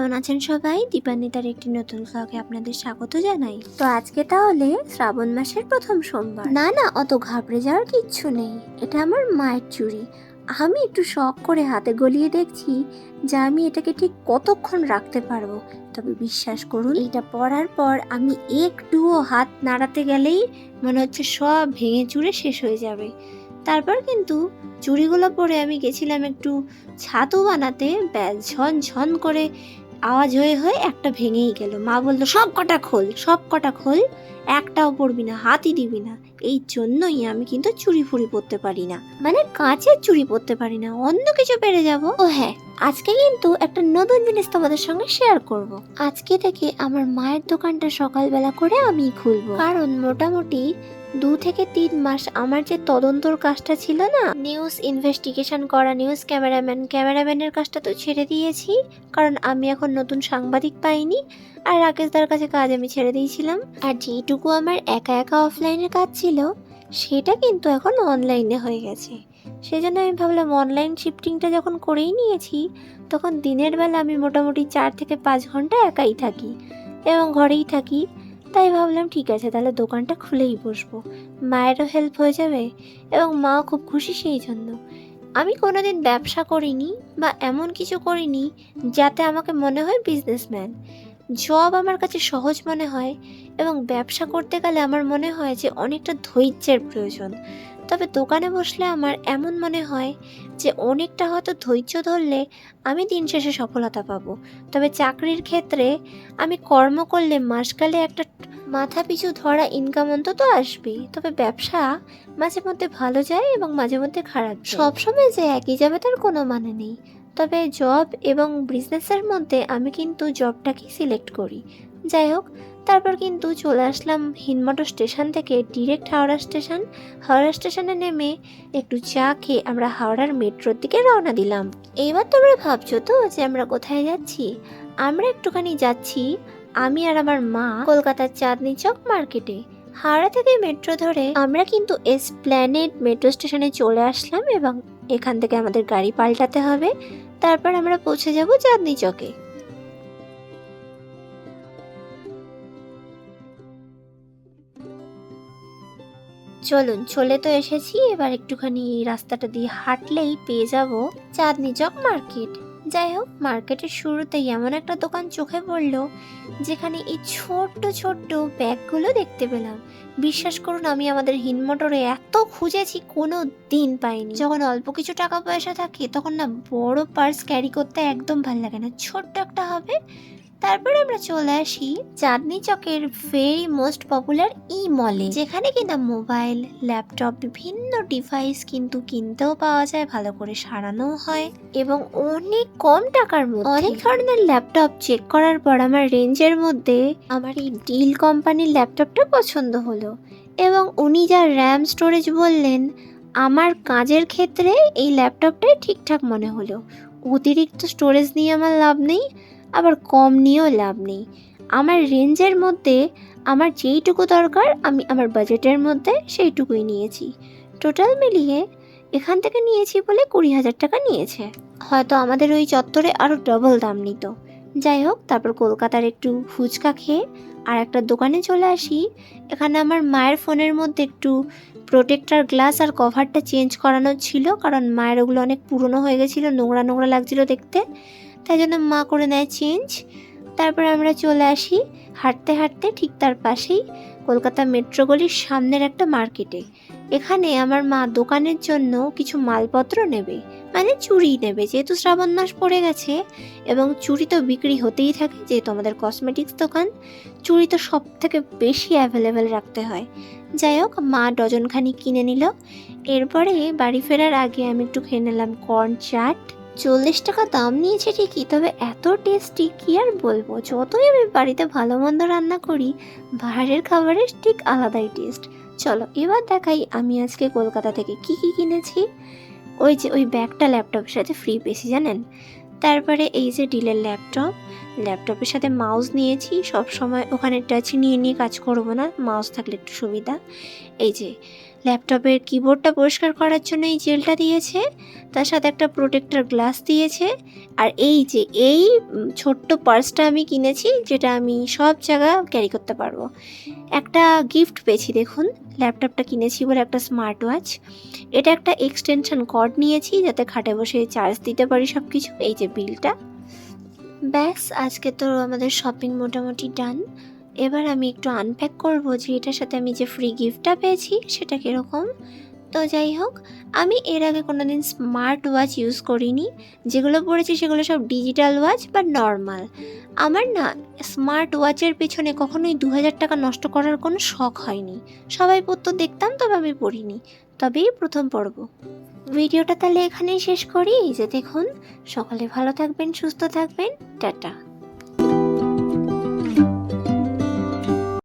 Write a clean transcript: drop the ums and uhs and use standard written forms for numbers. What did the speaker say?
কেমন আছেন সবাই? দীপান্বিতার একটি নতুন ব্লগে আপনাদের স্বাগত জানাই। তো আজকে তাহলে শ্রাবণ মাসের প্রথম সোমবার। না অত ঘাবড়ে যাওয়ার কিচ্ছু নেই, এটা আমার মায়ের চুড়ি। আমি একটু শখ করে হাতে গলিয়ে দেখছি যে আমি এটাকে ঠিক কতক্ষণ রাখতে পারবো। তবে বিশ্বাস করুন, এটা পরার পর আমি একটুও হাত নাড়াতে গেলেই মনে হচ্ছে সব ভেঙে চুরে শেষ হয়ে যাবে। তারপর কিন্তু চুড়িগুলো পরে আমি গেছিলাম একটু ছাতু বানাতে, ব্যাস ঝন করে আওয়াজ হয়ে একটা ভেঙেই গেল। মা বলল, সব কটা খোল, একটাও পরবি না, হাতই দিবি না। এই জন্যই আমি কিন্তু চুড়ি ফুড়ি পরতে পারি না, মানে কাঁচের চুড়ি পরতে পারি না, অন্য কিছু পেরে যাব। ও হ্যাঁ, আজকে কিন্তু একটা নতুন জিনিস তোমাদের সঙ্গে শেয়ার করব। আজকে থেকে আমার মায়ের দোকানটা সকালবেলা করে আমি খুলবো, কারণ মোটামুটি 2 থেকে 3 মাস আমার যে তদন্তর কাজটা ছিল না, নিউজ ইনভেস্টিগেশন করা, নিউজ ক্যামেরাম্যানের কাজটা তো ছেড়ে দিয়েছি, কারণ আমি এখন নতুন সাংবাদিক পাইনি। আর রাকেশদার কাছে কাজ আমি ছেড়ে দিয়েছিলাম। আর যেটুকু আমার একা অফলাইনের কাজ ছিল, সেটা কিন্তু এখন অনলাইনে হয়ে গেছে। সেজন্য আমি ভাবলাম অনলাইন শিফটিংটা যখন করেই নিয়েছি, তখন দিনের বেলা আমি মোটামুটি 4 থেকে 5 ঘন্টা একাই থাকি এবং ঘরেই থাকি। তাই ভাবলাম ঠিক আছে, তাহলে দোকানটা খুলেই বসবো, মায়েরও হেল্প হয়ে যাবে এবং মাও খুব খুশি। সেই জন্য আমি কোনোদিন ব্যবসা করিনি বা এমন কিছু করিনি যাতে আমাকে মনে হয় বিজনেসম্যান। জব আমার কাছে সহজ মনে হয় এবং ব্যবসা করতে গেলে আমার মনে হয় যে অনেকটা ধৈর্যের প্রয়োজন। তবে দোকানে বসলে আমার এমন মনে হয় যে অনেকটা হয়তো ধৈর্য ধরলে আমি দিন শেষে সফলতা পাবো। তবে চাকরির ক্ষেত্রে আমি কর্ম করলে মাসকালে একটা মাথা পিছু ধরা ইনকাম অন্তত আসবেই। তবে ব্যবসা মাঝে মধ্যে ভালো যায় এবং মাঝে মধ্যে খারাপ যায়। সবসময় যে একই যাবে তার কোনো মানে নেই। তবে জব এবং বিজনেসের মধ্যে আমি কিন্তু জবটাকেই সিলেক্ট করি। যাই হোক, তারপর কিন্তু চলে আসলাম হিন্দমোটর স্টেশন থেকে ডিরেক্ট হাওড়া স্টেশনে নেমে একটু চা খেয়ে আমরা হাওড়ার মেট্রোর দিকে রওনা দিলাম। এইবার তোমরা ভাবছো তো যে আমরা কোথায় যাচ্ছি? আমরা একটুখানি যাচ্ছি, আমি আর আমার মা, কলকাতার চাঁদনি চক মার্কেটে। হাওড়া থেকে মেট্রো ধরে আমরা কিন্তু এসপ্ল্যানেড মেট্রো স্টেশনে চলে আসলাম এবং এখান থেকে আমাদের গাড়ি পাল্টাতে হবে। তারপর আমরা পৌঁছে যাব চাঁদনি চকে। চলুন, চলে তো এসেছি, এবার একটুখানি এই রাস্তাটা দিয়ে হাঁটলেই পেয়ে যাব চাঁদনি চক মার্কেট। যাই হোক, মার্কেটের শুরুতেই এমন একটা দোকান চোখে পড়লো যেখানে এই ছোট্ট ব্যাগগুলো দেখতে পেলাম। বিশ্বাস করুন, আমি আমাদের হিন্দমোটরে এত খুঁজেছি, কোনো দিন পাইনি। যখন অল্প কিছু টাকা পয়সা থাকে তখন না বড় পার্স ক্যারি করতে একদম ভালো লাগে না, ছোট্ট একটা হবে। তারপরে আমরা চলে আসি চাঁদনি চকের ভেরি মোস্ট পপুলার ই মলে, যেখানে কিনা মোবাইল, ল্যাপটপ, বিভিন্ন ডিভাইস কিন্তু কিনতেও পাওয়া যায়, ভালো করে সারানো হয় এবং অনেক কম টাকার মধ্যে। অনেক ধরনের ল্যাপটপ চেক করার পর আমার রেঞ্জের মধ্যে আমার এই ডিল কোম্পানির ল্যাপটপটা পছন্দ হলো এবং উনি যা র্যাম স্টোরেজ বললেন, আমার কাজের ক্ষেত্রে এই ল্যাপটপটাই ঠিকঠাক মনে হলো। অতিরিক্ত স্টোরেজ নিয়ে আমার লাভ নেই, আবার কম নিয়েও লাভ নেই। আমার রেঞ্জের মধ্যে আমার যেইটুকু দরকার আমি আমার বাজেটের মধ্যে সেইটুকুই নিয়েছি। টোটাল মিলিয়ে এখান থেকে নিয়েছি বলে 20,000 টাকা নিয়েছে। হয়তো আমাদের ওই চত্বরে আরও ডবল দাম নিত। যাই হোক, তারপর কলকাতার একটু ফুচকা খেয়ে আর একটা দোকানে চলে আসি। এখানে আমার মায়ের ফোনের মধ্যে একটু প্রোটেক্টর গ্লাস আর কভারটা চেঞ্জ করানো ছিল, কারণ মায়ের ওগুলো অনেক পুরনো হয়ে গেছিলো, নোংরা লাগছিল দেখতে, তাই জন্য মা করে নেয় চেঞ্জ। তারপরে আমরা চলে আসি হাঁটতে ঠিক তার পাশেই কলকাতা মেট্রো গলির সামনের একটা মার্কেটে। এখানে আমার মা দোকানের জন্য কিছু মালপত্র নেবে, মানে চুড়ি নেবে, যেহেতু শ্রাবণ মাস পড়ে গেছে এবং চুড়ি তো বিক্রি হতেই থাকে, যেহেতু আমাদের কসমেটিক্স দোকান, চুড়ি তো সব থেকে বেশি অ্যাভেলেবেল রাখতে হয়। যাই হোক, মা ডজনখানি কিনে নিল। এরপরে বাড়ি ফেরার আগে আমি একটু খেয়ে নিলাম কর্ন চাট। 40 টাকা দাম নিয়েছে ঠিকই, তবে এত টেস্টি কি আর বলবো। যতই আমি বাড়িতে ভালো মন্দ রান্না করি, বাইরের খাবারের ঠিক আলাদাই টেস্ট। চলো এবার দেখাই আমি আজকে কলকাতা থেকে কি কিনেছি। ওই যে ওই ব্যাগটা ল্যাপটপের সাথে ফ্রি পেয়েছি জানেন। তারপরে এই যে ডিলের ল্যাপটপের সাথে মাউস নিয়েছি। সব সময় ওখানে টাচ নিয়ে কাজ করব না, মাউস থাকলে একটু সুবিধা। এই যে ল্যাপটপের কিবোর্ডটা পরিষ্কার করার জন্য এই জেলটা দিয়েছে, তার সাথে একটা প্রোটেক্টর গ্লাস দিয়েছে। আর এই যে এই ছোট্ট পার্সটা আমি কিনেছি, যেটা আমি সব জায়গা ক্যারি করতে পারবো। একটা গিফট পেয়েছি দেখুন, ল্যাপটপটা কিনেছি বলে একটা স্মার্ট ওয়াচ। এটা একটা এক্সটেনশন কর্ড নিয়েছি যাতে খাটে বসে চার্জ দিতে পারি সব কিছু। এই যে বিলটা। ব্যাস, আজকে তো আমাদের শপিং মোটামুটি ডান। এবার আমি একটু আনপ্যাক করবো যে এটার সাথে আমি যে ফ্রি গিফটটা পেয়েছি সেটা কীরকম। তো যাই হোক, আমি এর আগে কোনোদিন স্মার্ট ওয়াচ ইউজ করিনি। যেগুলো পড়েছি সেগুলো সব ডিজিটাল ওয়াচ বা নর্মাল। আমার না স্মার্ট ওয়াচের পেছনে কখনোই 2000 টাকা নষ্ট করার কোনো শখ হয়নি। সবাই পরতো দেখতাম, তবে আমি পরিনি, তবেই প্রথম পরব। ভিডিওটা তাহলে এখানেই শেষ করি। এই যে দেখুন, সকালে ভালো থাকবেন, সুস্থ থাকবেন, টাটা।